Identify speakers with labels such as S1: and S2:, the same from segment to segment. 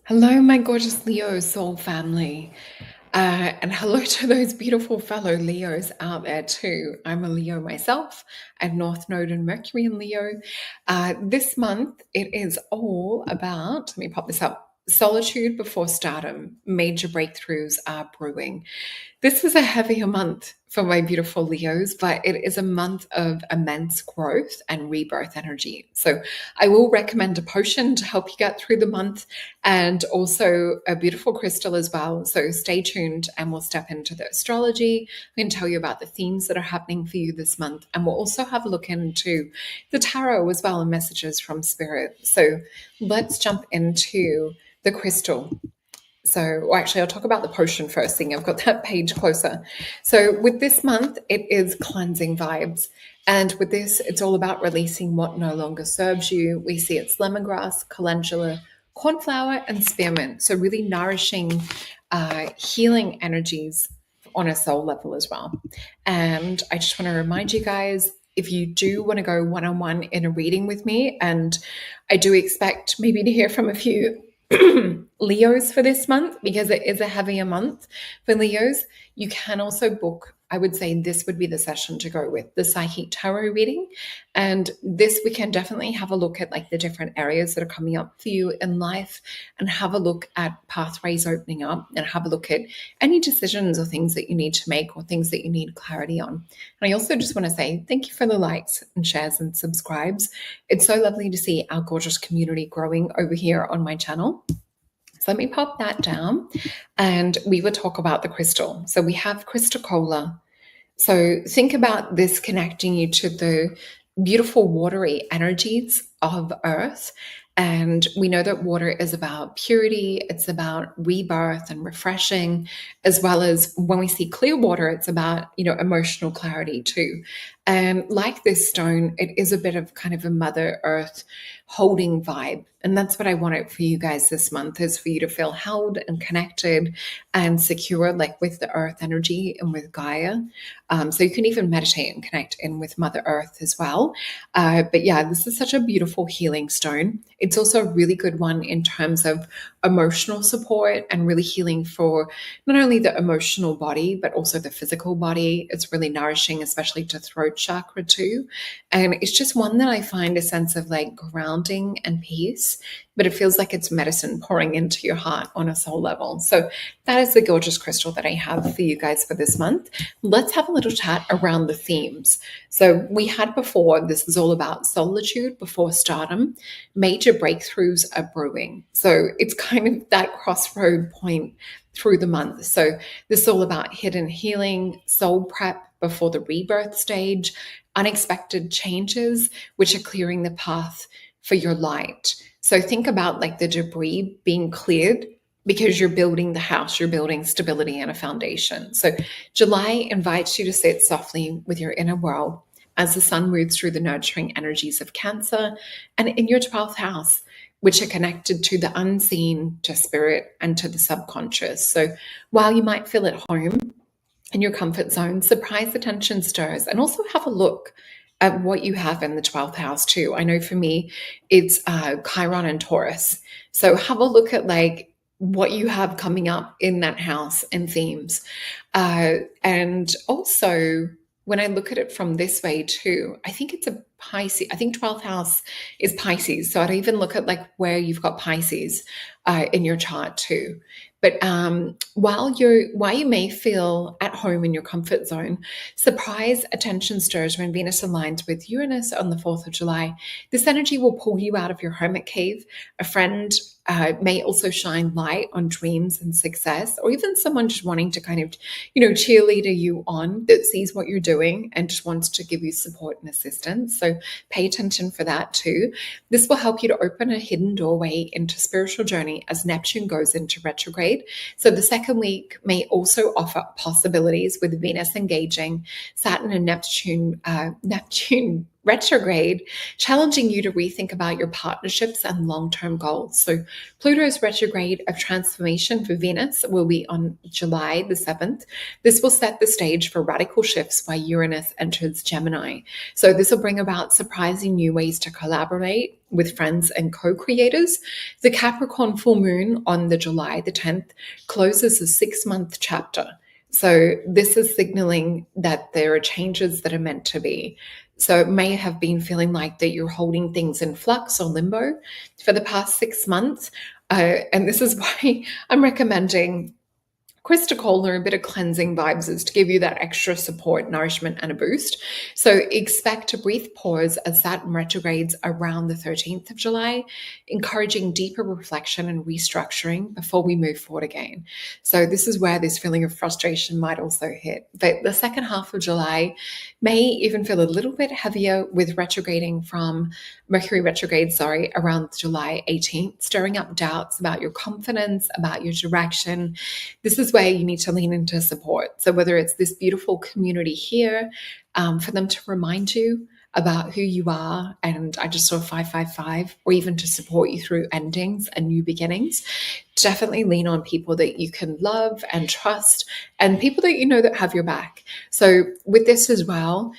S1: Hello, my gorgeous Leo soul family. And hello to those beautiful fellow Leos out there, too. I'm a Leo myself, and North Node and Mercury in Leo. This month, it is all about, let me pop this up, Solitude before Stardom. Major breakthroughs are brewing. This is a heavier month for my beautiful Leos, but it is a month of immense growth and rebirth energy. So I will recommend a potion to help you get through the month and also a beautiful crystal as well. So stay tuned and we'll step into the astrology. I'm going to tell you about the themes that are happening for you this month. And we'll also have a look into the tarot as well and messages from spirit. So let's jump into the crystal. So, well, actually, I'll talk about the potion first thing. I've got that page closer. So, with this month, it is cleansing vibes. And with this, it's all about releasing what no longer serves you. We see it's lemongrass, calendula, cornflower, and spearmint. So, really nourishing, healing energies on a soul level as well. And I just want to remind you guys, if you do want to go one-on-one in a reading with me, and I do expect maybe to hear from a few Leos for this month because it is a heavier month for Leos. You can also book, I would say this would be the session to go with, the Psychic Tarot reading. And this, we can definitely have a look at like the different areas that are coming up for you in life and have a look at pathways opening up and have a look at any decisions or things that you need to make or things that you need clarity on. And I also just want to say thank you for the likes and shares and subscribes. It's so lovely to see our gorgeous community growing over here on my channel. So let me pop that down and we will talk about the crystal. So we have crystal cola. So think about this connecting you to the beautiful watery energies of earth. And we know that water is about purity, it's about rebirth and refreshing, as well as when we see clear water, it's about, emotional clarity too. And like this stone, it is a bit of kind of a Mother Earth holding vibe. And that's what I wanted for you guys this month, is for you to feel held and connected and secure, like with the earth energy and with Gaia. So you can even meditate and connect in with Mother Earth as well. But yeah, this is such a beautiful healing stone. It's also a really good one in terms of emotional support and really healing for not only the emotional body, but also the physical body. It's really nourishing, especially to throat chakra too. And it's just one that I find a sense of like grounding and peace, but it feels like it's medicine pouring into your heart on a soul level. So that is the gorgeous crystal that I have for you guys for this month. Let's have a little chat around the themes. So we had before, this is all about solitude before stardom. Major breakthroughs are brewing. So it's kind of that crossroad point through the month. So this is all about hidden healing, soul prep before the rebirth stage, unexpected changes, which are clearing the path for your light. So think about like the debris being cleared because you're building the house, you're building stability and a foundation. So July invites you to sit softly with your inner world as the sun moves through the nurturing energies of Cancer and in your 12th house, which are connected to the unseen, to spirit, and to the subconscious. So while you might feel at home in your comfort zone, surprise attention stirs, and also have a look at what you have in the 12th house too. I know for me, it's Chiron and Taurus. So have a look at like what you have coming up in that house and themes. And also, when I look at it from this way too, I think it's a Pisces. I think 12th house is Pisces. So I'd even look at like where you've got Pisces in your chart too. But while you may feel at home in your comfort zone, surprise attention stirs when Venus aligns with Uranus on the 4th of July. This energy will pull you out of your hermit cave. A friend may also shine light on dreams and success, or even someone just wanting to kind of, cheerleader you on, that sees what you're doing and just wants to give you support and assistance. So pay attention for that too. This will help you to open a hidden doorway into spiritual journey as Neptune goes into retrograde. So the second week may also offer possibilities with Venus engaging, Saturn and Neptune retrograde, challenging you to rethink about your partnerships and long-term goals. So Pluto's retrograde of transformation for Venus will be on July the 7th. This will set the stage for radical shifts while Uranus enters Gemini. So this will bring about surprising new ways to collaborate with friends and co-creators. The Capricorn full moon on the July the 10th closes a 6-month chapter. So this is signaling that there are changes that are meant to be. So it may have been feeling like that you're holding things in flux or limbo for the past 6 months. And this is why I'm recommending Krista Kohler, a bit of cleansing vibes is to give you that extra support, nourishment, and a boost. So expect a brief pause as Saturn retrogrades around the 13th of July, encouraging deeper reflection and restructuring before we move forward again. So this is where this feeling of frustration might also hit. But the second half of July may even feel a little bit heavier with Mercury retrograde, around July 18th, stirring up doubts about your confidence, about your direction. This is where you need to lean into support. So whether it's this beautiful community here, for them to remind you about who you are, and I just saw 555, or even to support you through endings and new beginnings, definitely lean on people that you can love and trust, and people that you know that have your back. So with this as well,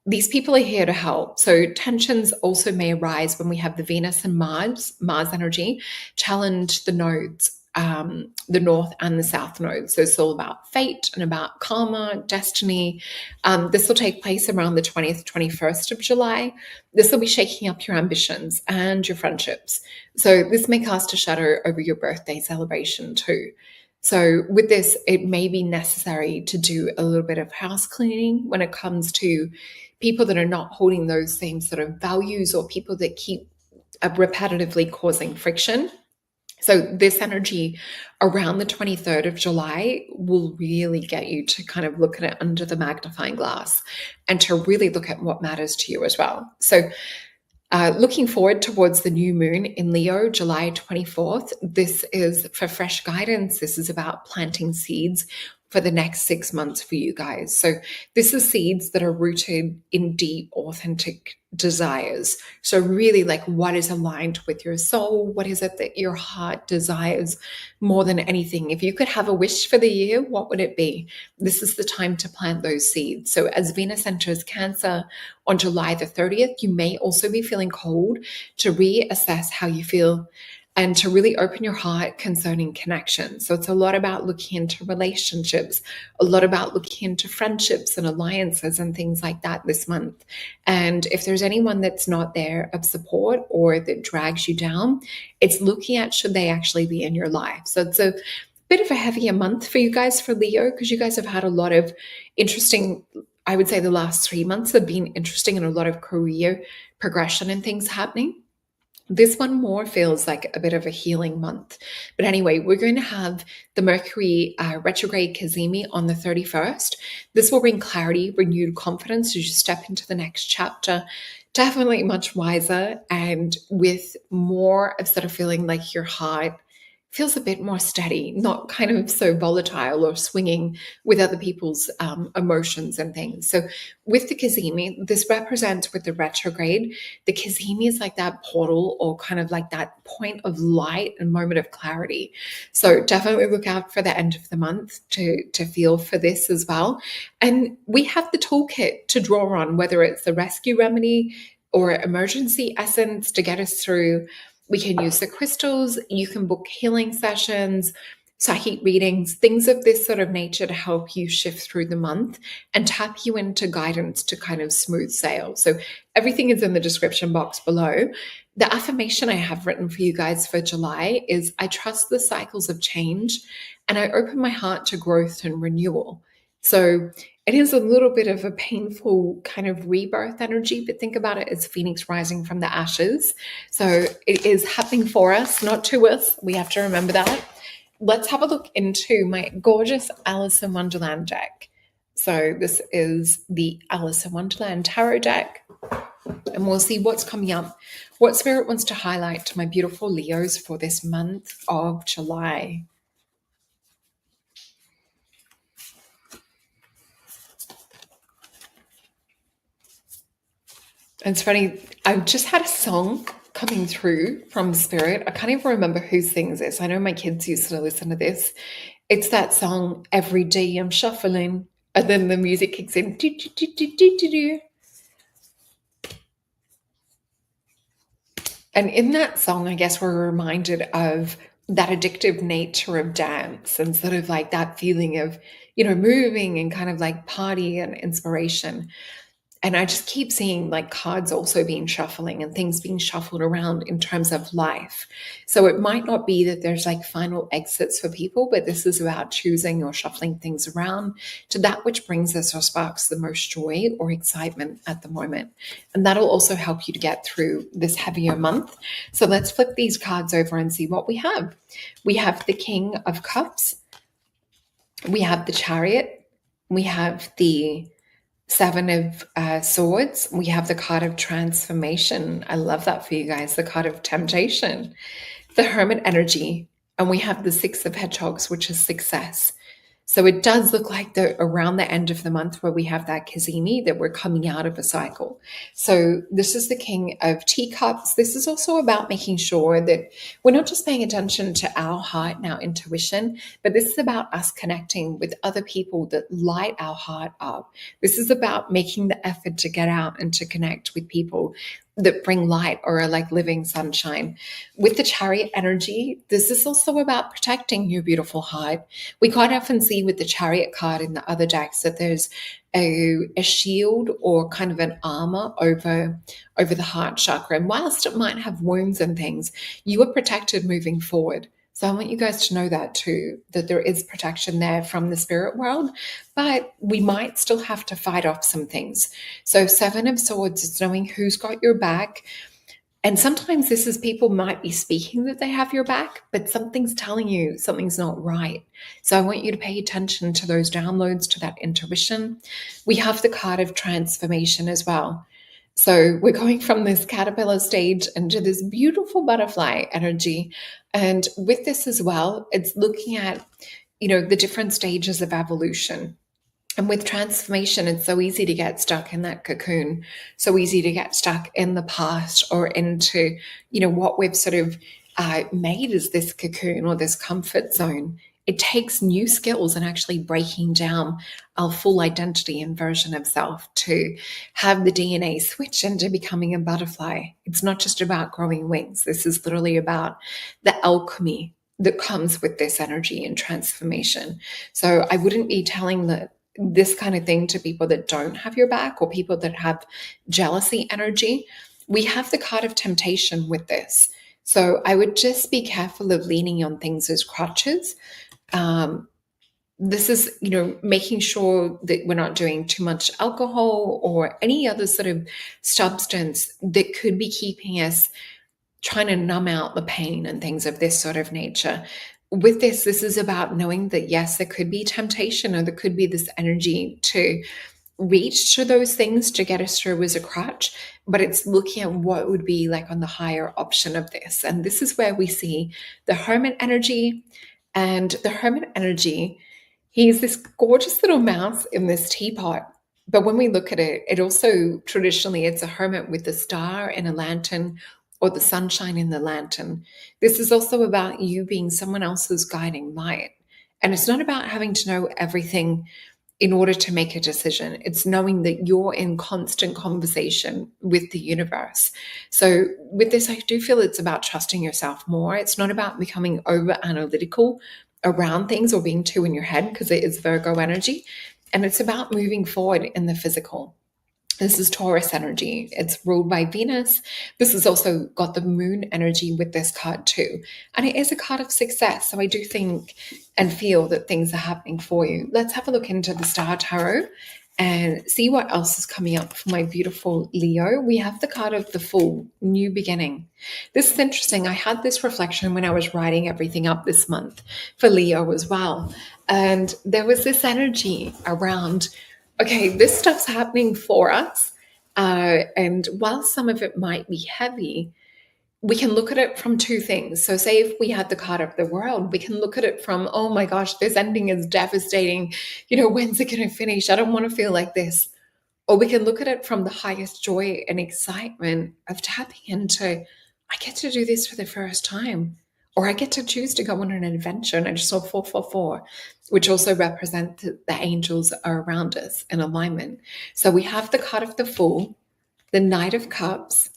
S1: these people are here to help. So tensions also may arise when we have the Venus and Mars energy challenge the nodes, the north and the south nodes. So it's all about fate and about karma, destiny. This will take place around the 20th, 21st of July. This will be shaking up your ambitions and your friendships. So this may cast a shadow over your birthday celebration too. So with this, it may be necessary to do a little bit of house cleaning when it comes to people that are not holding those same sort of values, or people that keep repetitively causing friction. So this energy around the 23rd of July will really get you to kind of look at it under the magnifying glass and to really look at what matters to you as well. So looking forward towards the new moon in Leo, July 24th. This is for fresh guidance. This is about planting seeds for the next 6 months for you guys. So this is seeds that are rooted in deep, authentic desires. So really, like, what is aligned with your soul? What is it that your heart desires more than anything? If you could have a wish for the year, what would it be? This is the time to plant those seeds. So as Venus enters Cancer on July the 30th, you may also be feeling called to reassess how you feel and to really open your heart concerning connection. So it's a lot about looking into relationships, a lot about looking into friendships and alliances and things like that this month. And if there's anyone that's not there of support or that drags you down, it's looking at, should they actually be in your life? So it's a bit of a heavier month for you guys, for Leo, because you guys have had a lot of interesting, I would say the last 3 months have been interesting, and a lot of career progression and things happening. This one more feels like a bit of a healing month. But anyway, we're going to have the Mercury retrograde Cazimi on the 31st. This will bring clarity, renewed confidence as you step into the next chapter. Definitely much wiser, and with more of sort of feeling like your heart feels a bit more steady, not kind of so volatile or swinging with other people's emotions and things. So with the Cazimi, this represents, with the retrograde, the Cazimi is like that portal, or kind of like that point of light and moment of clarity. So definitely look out for the end of the month to feel for this as well. And we have the toolkit to draw on, whether it's the rescue remedy or emergency essence to get us through. We can use the crystals. You can book healing sessions, psychic readings, things of this sort of nature to help you shift through the month and tap you into guidance to kind of smooth sail. So everything is in the description box below. The affirmation I have written for you guys for July is, I trust the cycles of change and I open my heart to growth and renewal. So it is a little bit of a painful kind of rebirth energy, but think about it as Phoenix rising from the ashes. So it is happening for us, not to us. We have to remember that. Let's have a look into my gorgeous Alice in Wonderland deck. So this is the Alice in Wonderland tarot deck, and we'll see what's coming up, what Spirit wants to highlight to my beautiful Leos for this month of July. It's funny. I just had a song coming through from Spirit. I can't even remember who sings this. I know my kids used to listen to this. It's that song, Every Day I'm Shuffling. And then the music kicks in. Do, do, do, do, do, do, do. And in that song, I guess we're reminded of that addictive nature of dance and sort of like that feeling of, moving and kind of like party and inspiration. And I just keep seeing like cards also being shuffling and things being shuffled around in terms of life. So it might not be that there's like final exits for people, but this is about choosing or shuffling things around to that which brings us or sparks the most joy or excitement at the moment. And that'll also help you to get through this heavier month. So let's flip these cards over and see what we have. We have the King of Cups, we have the Chariot, we have the Seven of Swords. We have the card of transformation. I love that for you guys. The card of temptation, the Hermit energy, and we have the Six of Hedgehogs, which is success. So it does look like around the end of the month where we have that Kazimi, that we're coming out of a cycle. So this is the King of Teacups. This is also about making sure that we're not just paying attention to our heart and our intuition, but this is about us connecting with other people that light our heart up. This is about making the effort to get out and to connect with people that bring light or are like living sunshine. With the Chariot energy, this is also about protecting your beautiful heart. We quite often see with the Chariot card in the other decks that there's a shield or kind of an armor over the heart chakra. And whilst it might have wounds and things, you are protected moving forward. So I want you guys to know that too, that there is protection there from the spirit world, but we might still have to fight off some things. So Seven of Swords is knowing who's got your back. And sometimes this is people might be speaking that they have your back, but something's telling you something's not right. So I want you to pay attention to those downloads, to that intuition. We have the card of transformation as well. So we're going from this caterpillar stage into this beautiful butterfly energy. And with this as well, it's looking at, the different stages of evolution. And with transformation, it's so easy to get stuck in that cocoon, so easy to get stuck in the past or into, what we've sort of made as this cocoon or this comfort zone. It takes new skills and actually breaking down our full identity and version of self to have the DNA switch into becoming a butterfly. It's not just about growing wings. This is literally about the alchemy that comes with this energy and transformation. So I wouldn't be telling this kind of thing to people that don't have your back or people that have jealousy energy. We have the card of temptation with this. So I would just be careful of leaning on things as crutches. This is, making sure that we're not doing too much alcohol or any other sort of substance that could be keeping us trying to numb out the pain and things of this sort of nature. With this is about knowing that, yes, there could be temptation or there could be this energy to reach to those things to get us through as a crutch, but it's looking at what would be like on the higher option of this. And this is where we see the Hermit energy. And the Hermit energy, he's this gorgeous little mouse in this teapot. But when we look at it, it also traditionally, it's a hermit with a star and a lantern or the sunshine in the lantern. This is also about you being someone else's guiding light. And it's not about having to know everything in order to make a decision. It's knowing that you're in constant conversation with the universe. So with this, I do feel it's about trusting yourself more. It's not about becoming over analytical around things or being too in your head, because it is Virgo energy. And it's about moving forward in the physical. This is Taurus energy. It's ruled by Venus. This has also got the moon energy with this card too. And it is a card of success. So I do think and feel that things are happening for you. Let's have a look into the Star Tarot and see what else is coming up for my beautiful Leo. We have the card of the Fool, new beginning. This is interesting. I had this reflection when I was writing everything up this month for Leo as well. And there was this energy around, okay, this stuff's happening for us. And while some of it might be heavy, we can look at it from two things. So say if we had the card of the World, we can look at it from, oh my gosh, this ending is devastating. When's it going to finish? I don't want to feel like this. Or we can look at it from the highest joy and excitement of tapping into, I get to do this for the first time, or I get to choose to go on an adventure. And I just saw 444, which also represents the angels are around us in alignment. So we have the card of the Fool, the Knight of Cups,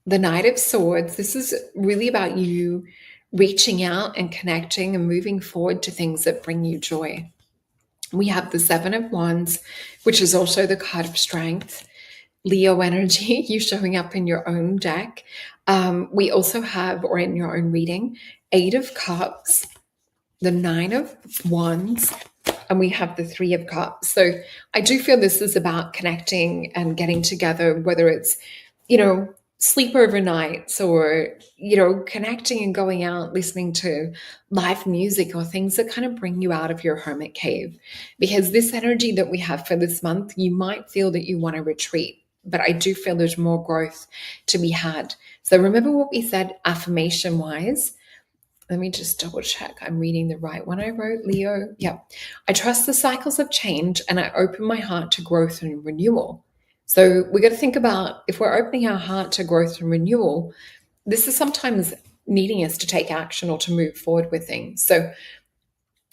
S1: the Knight of Swords. This is really about you reaching out and connecting and moving forward to things that bring you joy. We have the Seven of Wands, which is also the card of strength. Leo energy, you showing up in your own deck. We also have, or in your own reading, Eight of Cups, the Nine of Wands, and we have the Three of Cups. So I do feel this is about connecting and getting together, whether it's, sleepover nights or, connecting and going out, listening to live music or things that kind of bring you out of your hermit cave. Because this energy that we have for this month, you might feel that you want to retreat, but I do feel there's more growth to be had. So remember what we said affirmation wise. Let me just double check. I'm reading the right one I wrote, Leo. Yep. I trust the cycles of change and I open my heart to growth and renewal. So we got to think about, if we're opening our heart to growth and renewal, this is sometimes needing us to take action or to move forward with things. So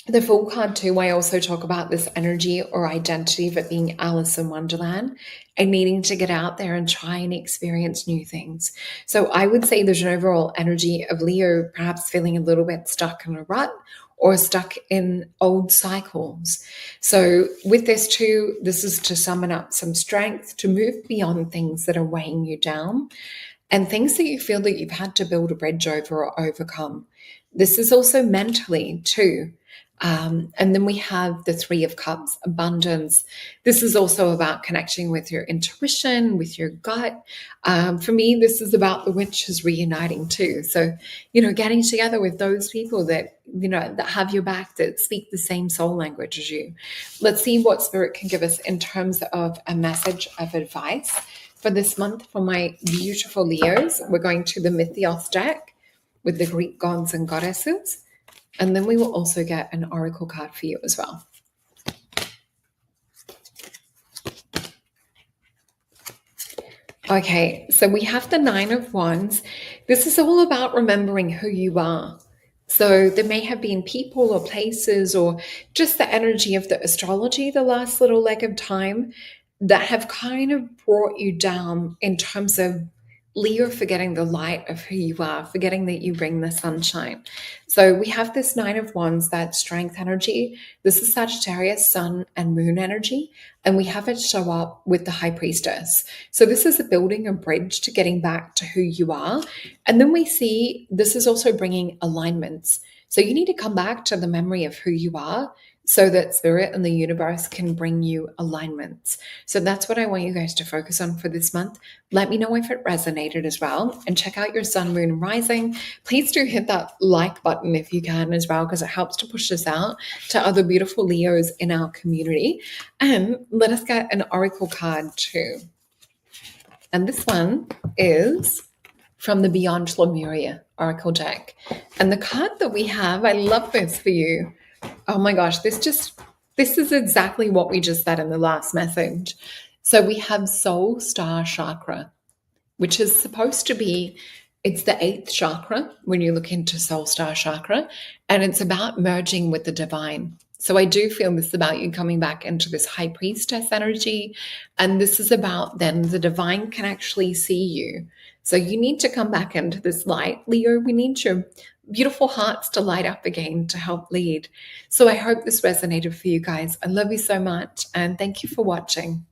S1: the Fool card too, I also talk about this energy or identity of it being Alice in Wonderland and needing to get out there and try and experience new things. So I would say there's an overall energy of Leo perhaps feeling a little bit stuck in a rut or stuck in old cycles. So with this too, this is to summon up some strength to move beyond things that are weighing you down and things that you feel that you've had to build a bridge over or overcome. This is also mentally too. And then we have the Three of Cups, abundance. This is also about connecting with your intuition, with your gut. For me, this is about the witches reuniting too. So, getting together with those people that, that have your back, that speak the same soul language as you. Let's see what Spirit can give us in terms of a message of advice for this month for my beautiful Leos. We're going to the Mythos deck with the Greek gods and goddesses. And then we will also get an oracle card for you as well. Okay, so we have the Nine of Wands. This is all about remembering who you are. So there may have been people or places or just the energy of the astrology the last little leg of time that have kind of brought you down in terms of Leo forgetting the light of who you are, forgetting that you bring the sunshine. So we have this Nine of Wands, that strength energy. This is Sagittarius, Sun and Moon energy. And we have it show up with the High Priestess. So this is a building a bridge to getting back to who you are. And then we see this is also bringing alignments. So you need to come back to the memory of who you are so that Spirit and the universe can bring you alignments. So that's what I want you guys to focus on for this month. Let me know if it resonated as well, and check out your sun, moon, and rising. Please do hit that like button if you can as well, because it helps to push this out to other beautiful Leos in our community. And let us get an oracle card too. And this one is from the Beyond Lemuria oracle deck. And the card that we have, I love this for you. Oh my gosh, this is exactly what we just said in the last message. So we have Soul Star Chakra, which is supposed to be, it's the 8th chakra when you look into Soul Star Chakra, and it's about merging with the divine. So I do feel this is about you coming back into this High Priestess energy, and this is about then the divine can actually see you. So you need to come back into this light. Leo, we need your beautiful hearts to light up again to help lead. So I hope this resonated for you guys. I love you so much, and thank you for watching.